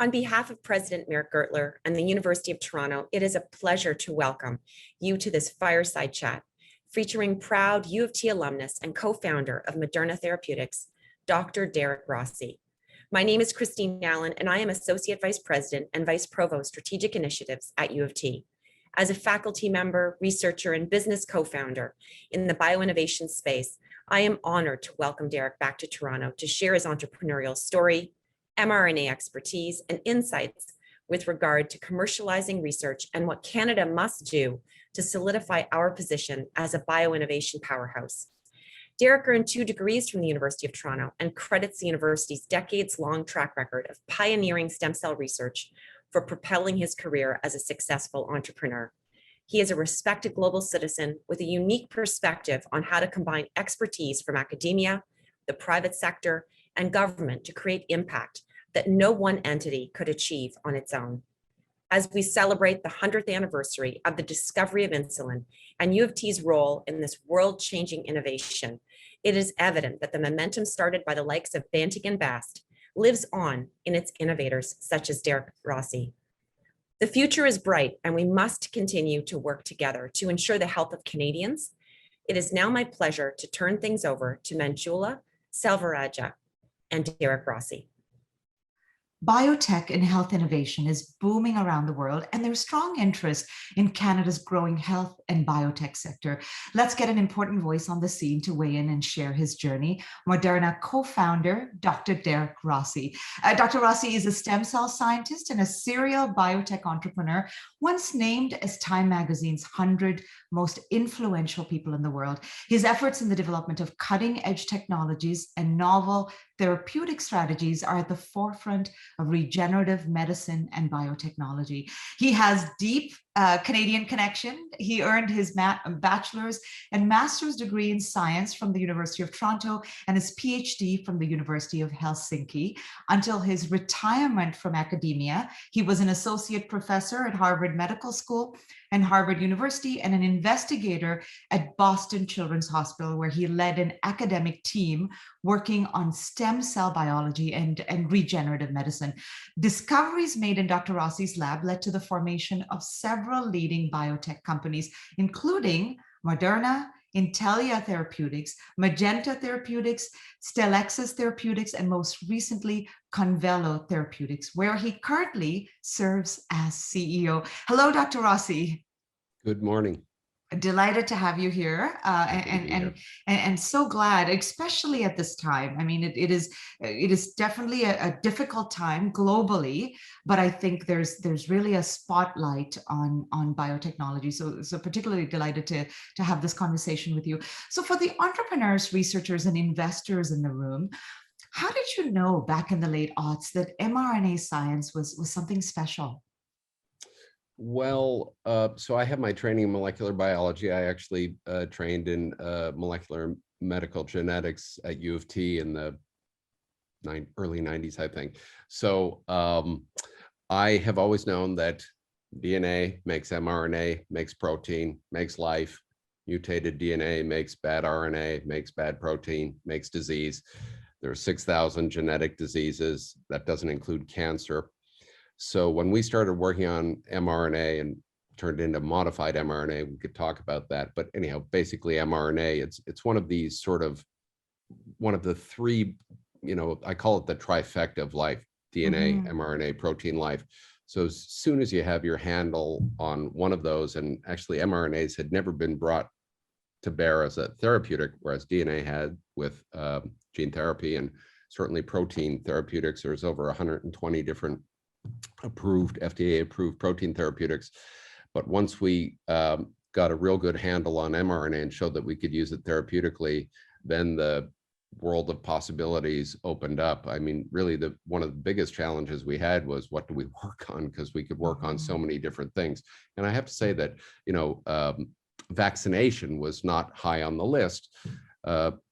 On behalf of President Merrick Gertler and the University of Toronto, it is a pleasure to welcome you to this Fireside Chat, featuring proud U of T alumnus and co-founder of Moderna Therapeutics, Dr. Derrick Rossi. My name is Christine Allen, and I am Associate Vice President and Vice Provost Strategic Initiatives at U of T. As a faculty member, researcher, and business co-founder in the bioinnovation space, I am honored to welcome Derrick back to Toronto to share his entrepreneurial story, mRNA expertise, and insights with regard to commercializing research and what Canada must do to solidify our position as a bioinnovation powerhouse. Derrick earned 2 degrees from the University of Toronto and credits the university's decades-long track record of pioneering stem cell research for propelling his career as a successful entrepreneur. He is a respected global citizen with a unique perspective on how to combine expertise from academia, the private sector, and government to create impact that no one entity could achieve on its own. As we celebrate the 100th anniversary of the discovery of insulin and U of T's role in this world-changing innovation, it is evident that the momentum started by the likes of Banting and Bast lives on in its innovators such as Derrick Rossi. The future is bright, and we must continue to work together to ensure the health of Canadians. It is now my pleasure to turn things over to Manjula Selvarajah and Derrick Rossi. Biotech and health innovation is booming around the world, and there's strong interest in Canada's growing health and biotech sector. Let's get an important voice on the scene to weigh in and share his journey. Moderna co-founder, Dr. Derrick Rossi. Dr. Rossi is a stem cell scientist and a serial biotech entrepreneur, once named as Time Magazine's 100 most influential people in the world. His efforts in the development of cutting-edge technologies and novel therapeutic strategies are at the forefront of regenerative medicine and biotechnology. He has deep Canadian connection. He earned his bachelor's and master's degree in science from the University of Toronto and his PhD from the University of Helsinki. Until his retirement from academia, he was an associate professor at Harvard Medical School and Harvard University and an investigator at Boston Children's Hospital, where he led an academic team working on stem cell biology and regenerative medicine. Discoveries made in Dr. Rossi's lab led to the formation of several leading biotech companies, including Moderna, Intellia Therapeutics, Magenta Therapeutics, Stelexis Therapeutics, and most recently, Convelo Therapeutics, where he currently serves as CEO. Hello, Dr. Rossi. Good morning. Delighted to have you here, and so glad, especially at this time. I mean, it is definitely a difficult time globally, but I think there's really a spotlight on biotechnology. So particularly delighted to have this conversation with you. So for the entrepreneurs, researchers, and investors in the room, how did you know back in the late aughts that mRNA science was something special? Well, so I have my training in molecular biology. I actually trained in molecular medical genetics at U of T in the early 90s, I think. So I have always known that DNA makes mRNA, makes protein, makes life. Mutated DNA makes bad RNA, makes bad protein, makes disease. There are 6,000 genetic diseases. That doesn't include cancer. So when we started working on mRNA and turned into modified mRNA, we could talk about that. But anyhow, basically mRNA, it's one of these one of the 3, I call it the trifecta of life: DNA, mRNA, protein, life. So as soon as you have your handle on one of those, and actually mRNAs had never been brought to bear as a therapeutic, whereas DNA had with gene therapy, and certainly protein therapeutics. There's over 120 different approved, FDA-approved protein therapeutics. But once we got a real good handle on mRNA and showed that we could use it therapeutically, then the world of possibilities opened up. I mean, really, one of the biggest challenges we had was, what do we work on? Because we could work on so many different things. And I have to say that, vaccination was not high on the list.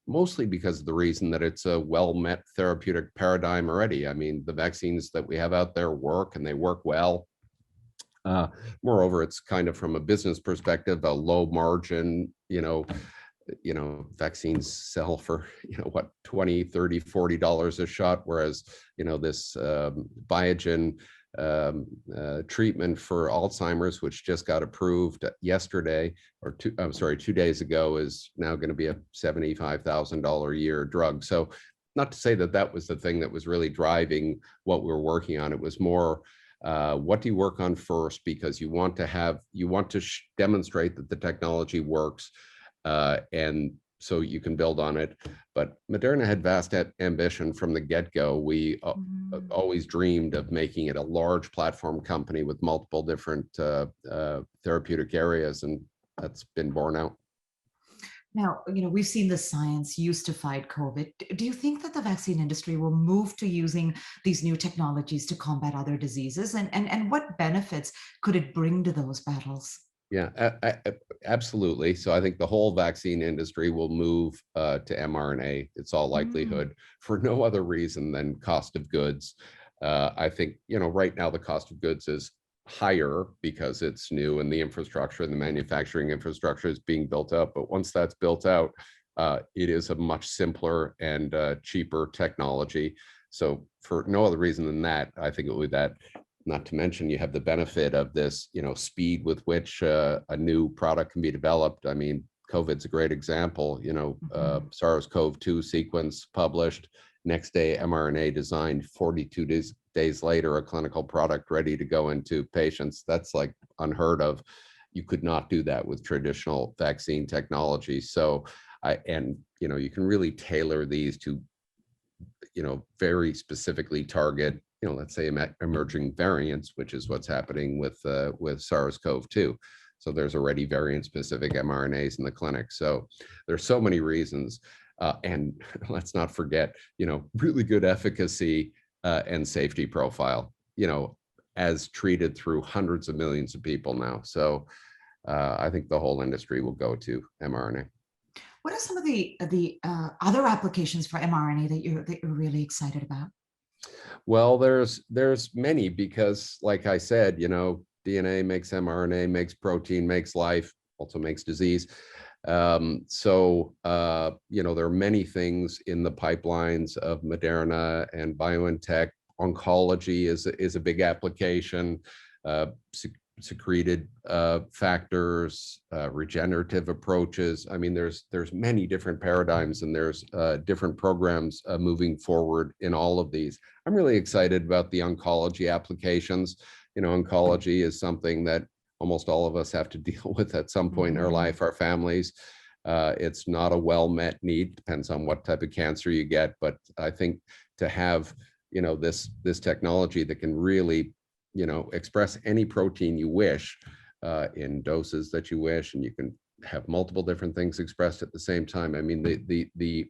Mostly because of the reason that it's a well-met therapeutic paradigm already. I mean, the vaccines that we have out there work, and they work well. Moreover, it's kind of, from a business perspective, a low margin, vaccines sell for, what, $20, $30, $40 a shot, whereas, this Biogen treatment for Alzheimer's, which just got approved yesterday, or 2 days ago, is now going to be a $75,000 a year drug. So not to say that that was the thing that was really driving what we were working on. It was more, what do you work on first? Because you want to demonstrate that the technology works, and so you can build on it. But Moderna had vast ambition from the get-go. We always dreamed of making it a large platform company with multiple different therapeutic areas, and that's been borne out. Now, we've seen the science used to fight COVID. Do you think that the vaccine industry will move to using these new technologies to combat other diseases? And what benefits could it bring to those battles? Yeah, absolutely. So I think the whole vaccine industry will move to mRNA. It's all likelihood, for no other reason than cost of goods. I think, right now the cost of goods is higher because it's new and the infrastructure and the manufacturing infrastructure is being built up. But once that's built out, it is a much simpler and cheaper technology. So for no other reason than that, I think it would be that. Not to mention, you have the benefit of this, speed with which a new product can be developed. I mean, COVID's a great example. SARS-CoV-2 sequence published, next day mRNA designed, 42 days later, a clinical product ready to go into patients. That's like unheard of. You could not do that with traditional vaccine technology. So, you can really tailor these to, very specifically target, let's say emerging variants, which is what's happening with SARS-CoV-2. So there's already variant-specific mRNAs in the clinic. So there's so many reasons, and let's not forget, really good efficacy and safety profile, as treated through hundreds of millions of people now. So I think the whole industry will go to mRNA. What are some of the other applications for mRNA that you're really excited about? Well, there's many, because like I said, DNA makes mRNA, makes protein, makes life, also makes disease. So there are many things in the pipelines of Moderna and BioNTech. Oncology is a big application. Secreted factors, regenerative approaches. I mean, there's many different paradigms, and there's different programs moving forward in all of these. I'm really excited about the oncology applications. Oncology is something that almost all of us have to deal with at some point in our life, our families. It's not a well-met need, depends on what type of cancer you get. But I think to have, this technology that can really, express any protein you wish in doses that you wish, and you can have multiple different things expressed at the same time. I mean, the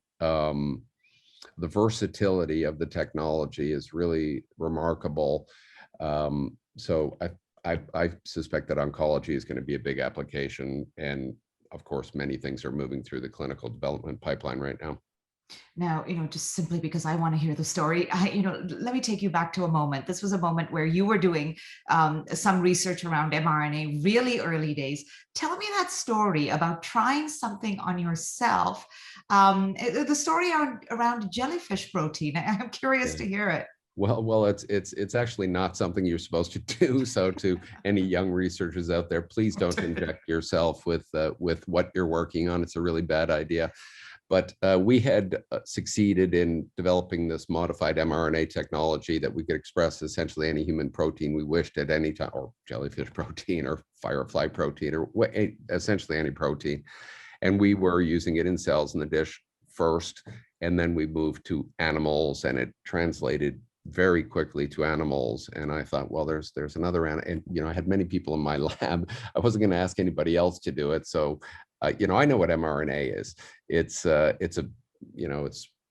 versatility of the technology is really remarkable. So I suspect that oncology is going to be a big application, and of course, many things are moving through the clinical development pipeline right now. Now, just simply because I want to hear the story, let me take you back to a moment. This was a moment where you were doing some research around mRNA, really early days. Tell me that story about trying something on yourself. The story around jellyfish protein. I'm curious to hear it. Well, it's actually not something you're supposed to do. So to any young researchers out there, please don't inject yourself with what you're working on. It's a really bad idea. But we had succeeded in developing this modified mRNA technology that we could express essentially any human protein we wished at any time, or jellyfish protein, or firefly protein, or essentially any protein. And we were using it in cells in the dish first, and then we moved to animals, and it translated very quickly to animals. And I thought, well, there's another and I had many people in my lab. I wasn't going to ask anybody else to do it. So I know what mRNA is.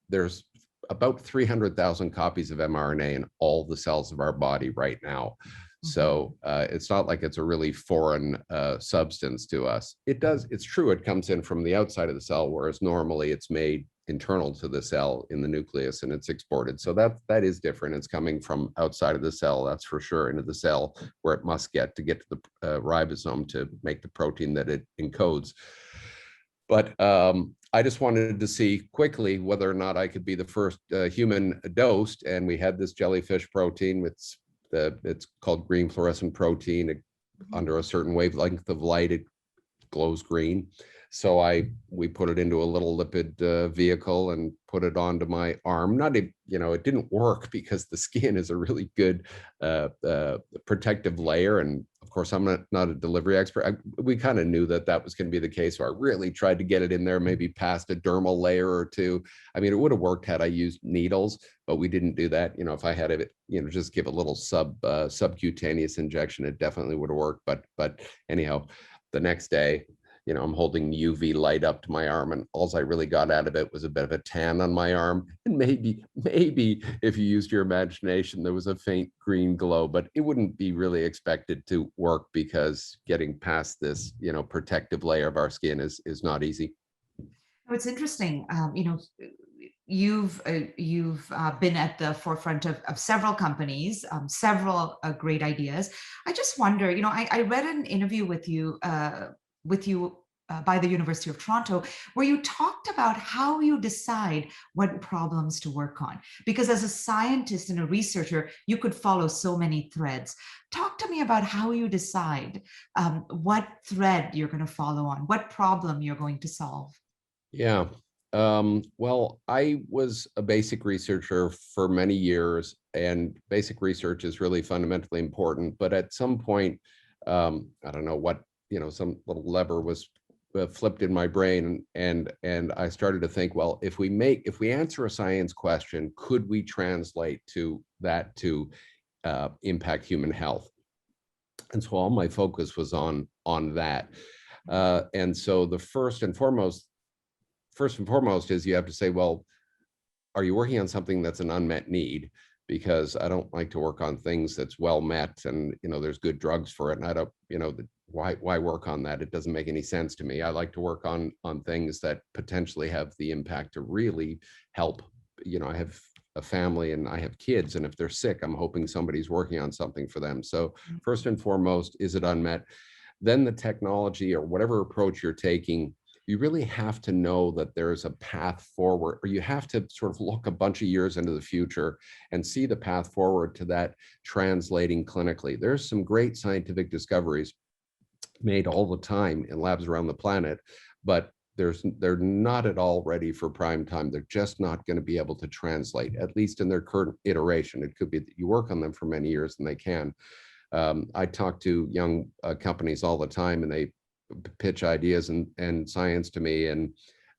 There's about 300,000 copies of mRNA in all the cells of our body right now. So it's not like it's a really foreign substance to us. It's true, it comes in from the outside of the cell, whereas normally it's made internal to the cell in the nucleus and it's exported. So that is different. It's coming from outside of the cell, that's for sure, into the cell where it must get to the ribosome to make the protein that it encodes. But I just wanted to see quickly whether or not I could be the first human dosed. And we had this jellyfish protein. It's called green fluorescent protein. Under a certain wavelength of light, it glows green. So we put it into a little lipid vehicle and put it onto my arm. It didn't work because the skin is a really good protective layer. And of course, I'm not a delivery expert. We kind of knew that was going to be the case. So I really tried to get it in there, maybe past a dermal layer or two. I mean, it would have worked had I used needles, but we didn't do that. If I had it, just give a little subcutaneous injection, it definitely would have worked. But anyhow, the next day, I'm holding UV light up to my arm, and all I really got out of it was a bit of a tan on my arm. And maybe if you used your imagination, there was a faint green glow, but it wouldn't be really expected to work because getting past this, protective layer of our skin is not easy. It's interesting. You've been at the forefront of several companies, several great ideas. I just wonder, I read an interview with you by the University of Toronto, where you talked about how you decide what problems to work on. Because as a scientist and a researcher, you could follow so many threads. Talk to me about how you decide what thread you're going to follow on, what problem you're going to solve. Yeah. Well, I was a basic researcher for many years, and basic research is really fundamentally important. But at some point, I don't know what, some little lever was flipped in my brain, and I started to think, well, if we answer a science question, could we translate that to impact human health? And so all my focus was on that. And so the first and foremost is you have to say, well, are you working on something that's an unmet need? Because I don't like to work on things that's well met, and there's good drugs for it, and I don't, why work on that? It doesn't make any sense to me. I like to work on things that potentially have the impact to really help. I have a family and I have kids, and if they're sick, I'm hoping somebody's working on something for them. So first and foremost, is it unmet? Then the technology or whatever approach you're taking, you really have to know that there's a path forward, or you have to sort of look a bunch of years into the future and see the path forward to that translating clinically. There's some great scientific discoveries made all the time in labs around the planet, but they're not at all ready for prime time. They're just not going to be able to translate, at least in their current iteration. It could be that you work on them for many years and they can. I talk to young companies all the time, and they pitch ideas and science to me, and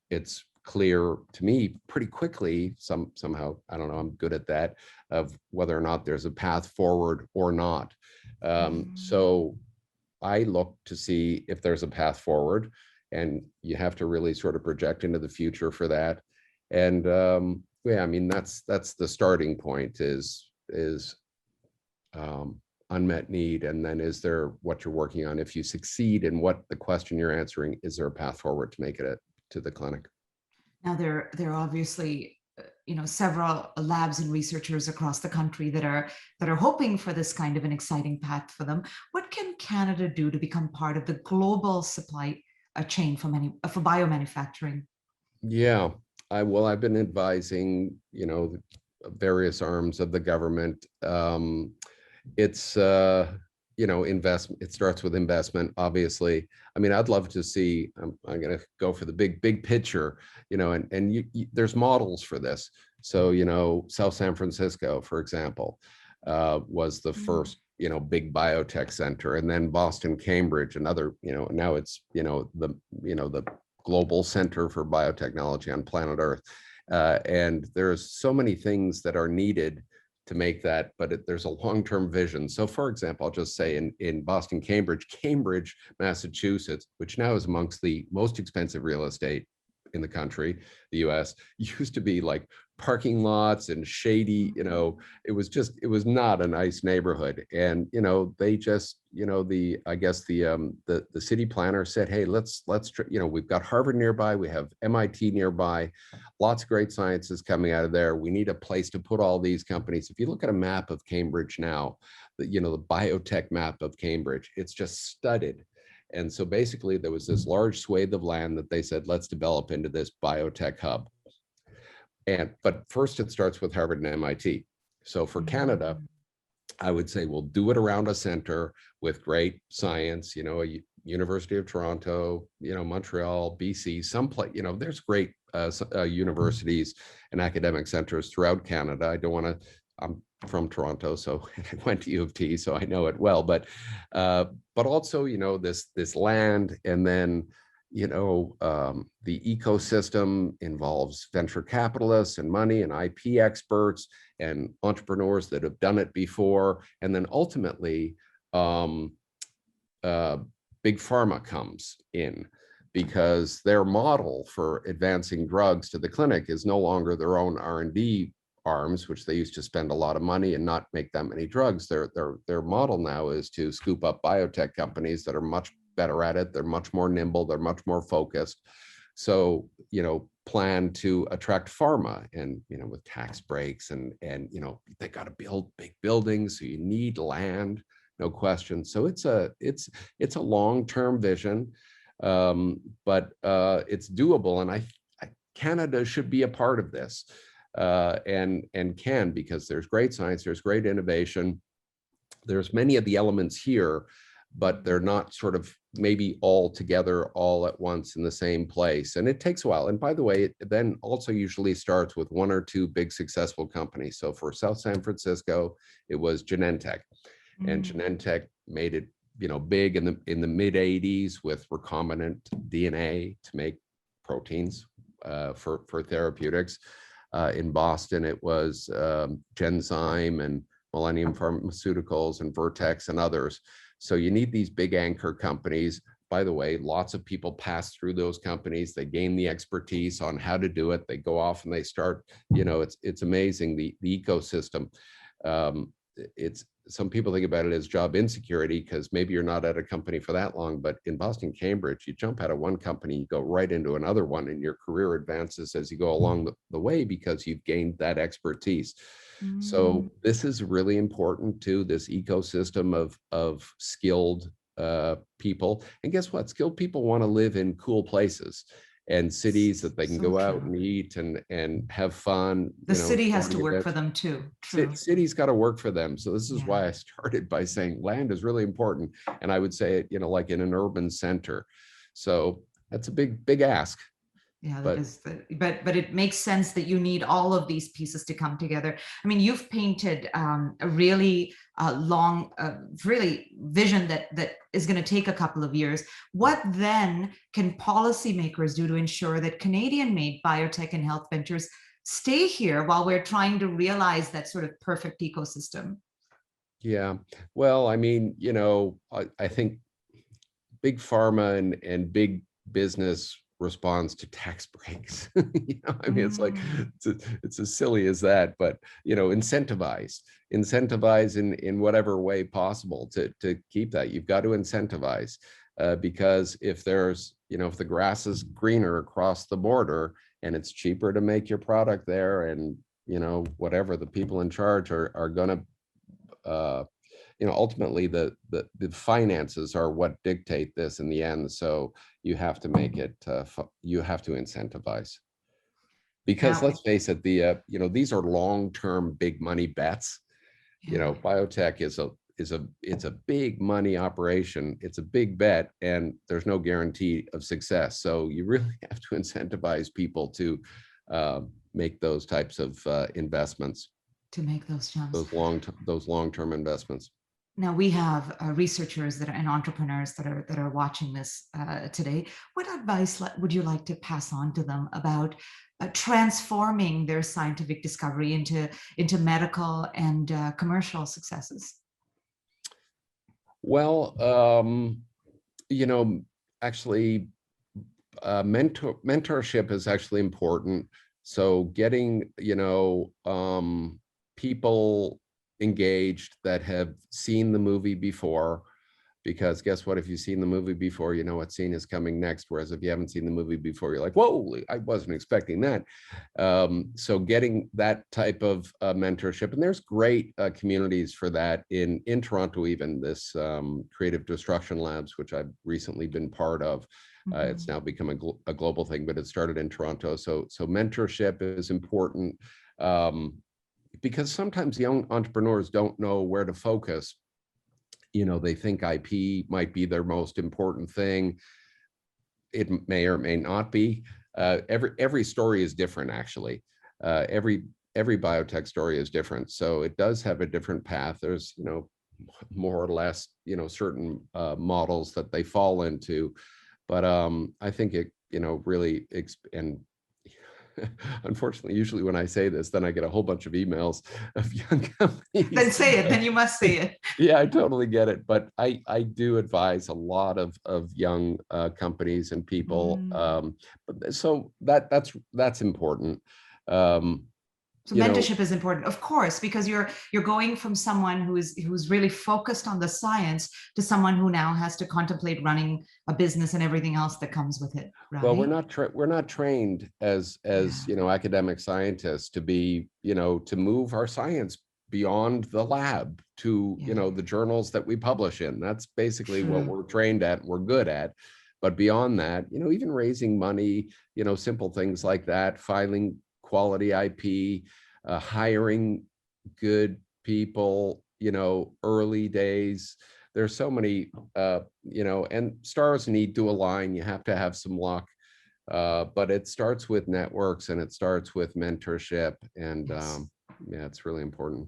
it's clear to me pretty quickly, somehow, I don't know, I'm good at that, of whether or not there's a path forward or not. So I look to see if there's a path forward, and you have to really sort of project into the future for that. And yeah, I mean, that's the starting point is unmet need, and then is there what you're working on? If you succeed in what the question you're answering, is there a path forward to make it to the clinic? Now there are obviously several labs and researchers across the country that are hoping for this kind of an exciting path for them. What can Canada do to become part of the global supply chain for biomanufacturing? Yeah, I've been advising various arms of the government. It's investment. It starts with investment, obviously. I mean, I'd love to see, I'm going to go for the big picture, and there's models for this. So, South San Francisco, for example, was the first, big biotech center, and then Boston, Cambridge, another, now it's, the global center for biotechnology on planet Earth. And there's so many things that are needed to make that, but there's a long-term vision. So for example, I'll just say in Boston, Cambridge, Massachusetts, which now is amongst the most expensive real estate in the country, the US, used to be like parking lots and shady, it was not a nice neighborhood. And, they just, I guess the city planner said, hey, let's, we've got Harvard nearby, we have MIT nearby, lots of great sciences coming out of there. We need a place to put all these companies. If you look at a map of Cambridge now, the biotech map of Cambridge, it's just studded. And so basically there was this large swathe of land that they said, let's develop into this biotech hub. But first it starts with Harvard and MIT. So for Canada, I would say we'll do it around a center with great science, University of Toronto, Montreal, BC, someplace, there's great universities and academic centers throughout Canada. I don't want to, I'm from Toronto, so I went to U of T, so I know it well, but also, this land, and then, the ecosystem involves venture capitalists and money and IP experts and entrepreneurs that have done it before. And then ultimately, big pharma comes in, because their model for advancing drugs to the clinic is no longer their own R&D arms, which they used to spend a lot of money and not make that many drugs. Their model now is to scoop up biotech companies that are much better at it. They're much more nimble. They're much more focused. So, plan to attract pharma, and, with tax breaks and they got to build big buildings. So you need land, no question. So it's a long-term vision, but it's doable. And Canada should be a part of this, and can, because there's great science, there's great innovation. There's many of the elements here, but they're not sort of maybe all together all at once in the same place. And it takes a while. And by the way, it then also usually starts with one or two big successful companies. So for South San Francisco, it was Genentech. And Genentech made it, big in the mid 80s with recombinant DNA to make proteins for therapeutics. In Boston, it was Genzyme and Millennium Pharmaceuticals and Vertex and others. So you need these big anchor companies. By the way, lots of people pass through those companies. They gain the expertise on how to do it. They go off and they start, it's amazing, the ecosystem. It's, some people think about it as job insecurity, because maybe you're not at a company for that long, but in Boston, Cambridge, you jump out of one company, you go right into another one, and your career advances as you go along the way, because you've gained that expertise. So this is really important to this ecosystem of skilled people. And guess what? Skilled people want to live in cool places and cities that they can go out and eat and have fun. The city has to work for them too. True. City's got to work for them. So this is why I started by saying land is really important. And I would say it, like in an urban center. So that's a big ask. Yeah, but it makes sense that you need all of these pieces to come together. I mean, you've painted a really long, really vision that is going to take a couple of years. What then can policymakers do to ensure that Canadian-made biotech and health ventures stay here while we're trying to realize that sort of perfect ecosystem? Yeah, well, I mean, I think big pharma and big business responds to tax breaks. I mean, it's like, it's as silly as that, but, incentivize in whatever way possible to keep that. You've got to incentivize, because if there's, if the grass is greener across the border and it's cheaper to make your product there, and, whatever, the people in charge are going to, ultimately the finances are what dictate this in the end. So you have to make it, you have to incentivize, because let's face it, these are long-term big money bets. Biotech it's a big money operation. It's a big bet, and there's no guarantee of success. So you really have to incentivize people to make those types of investments. To make those jumps. Those long-term investments. Now we have researchers and entrepreneurs that are watching this today. What advice would you like to pass on to them about transforming their scientific discovery into medical and commercial successes? Well, actually, mentorship is actually important. So getting, people engaged that have seen the movie before, because guess what? If you've seen the movie before, you know what scene is coming next. Whereas if you haven't seen the movie before, you're like, whoa, I wasn't expecting that. So getting that type of mentorship, and there's great communities for that in Toronto, even this Creative Destruction Labs, which I've recently been part of. It's now become a global thing, but it started in Toronto. So mentorship is important because sometimes young entrepreneurs don't know where to focus. You know, they think IP might be their most important thing. It may or may not be. Every story is different, actually. Every biotech story is different. So it does have a different path. There's, you know, more or less, you know, certain models that they fall into. But I think it, you know, really, and unfortunately, usually when I say this, then I get a whole bunch of emails of young companies. Then say it, then you must say it. Yeah, I totally get it. But I do advise a lot of young companies and people. So that's important. So mentorship is important, of course, because you're going from someone who's really focused on the science to someone who now has to contemplate running a business and everything else that comes with it. Right? Well, we're not trained as you know, academic scientists to be, you know, to move our science beyond the lab to, you know, the journals that we publish in. That's basically what we're trained at, we're good at. But beyond that, you know, even raising money, you know, simple things like that, filing quality IP, hiring good people, you know, early days. There's so many, you know, and stars need to align. You have to have some luck, but it starts with networks and it starts with mentorship. And yeah, it's really important.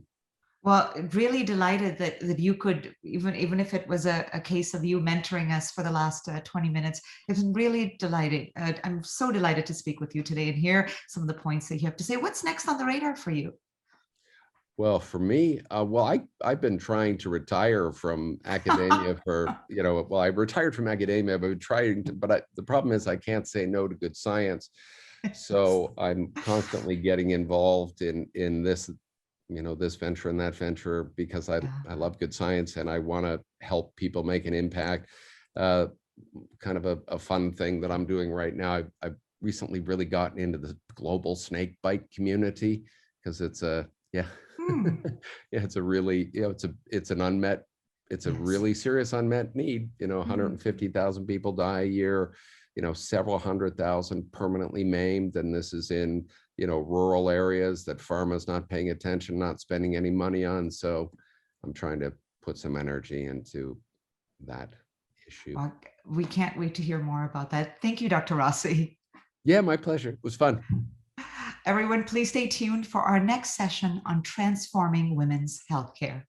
Well, really delighted that you could, even if it was a case of you mentoring us for the last 20 minutes, it's really delighted. I'm so delighted to speak with you today and hear some of the points that you have to say. What's next on the radar for you? Well, for me, well, I've been trying to retire from academia for, you know, well, I retired from academia, but the problem is I can't say no to good science. So I'm constantly getting involved in this, you know, this venture and that venture because I love good science and I want to help people make an impact. Kind of a fun thing that I'm doing right now. I've recently really gotten into the global snake bite community because it's a, yeah, it's a really, you know, it's an unmet, it's a really serious unmet need. You know, 150,000 people die a year, you know, several 100,000 permanently maimed. And this is in, you know, rural areas that pharma's not paying attention, not spending any money on. So I'm trying to put some energy into that issue. Well, we can't wait to hear more about that. Thank you, Dr. Rossi. Yeah, my pleasure. It was fun. Everyone, please stay tuned for our next session on transforming women's healthcare.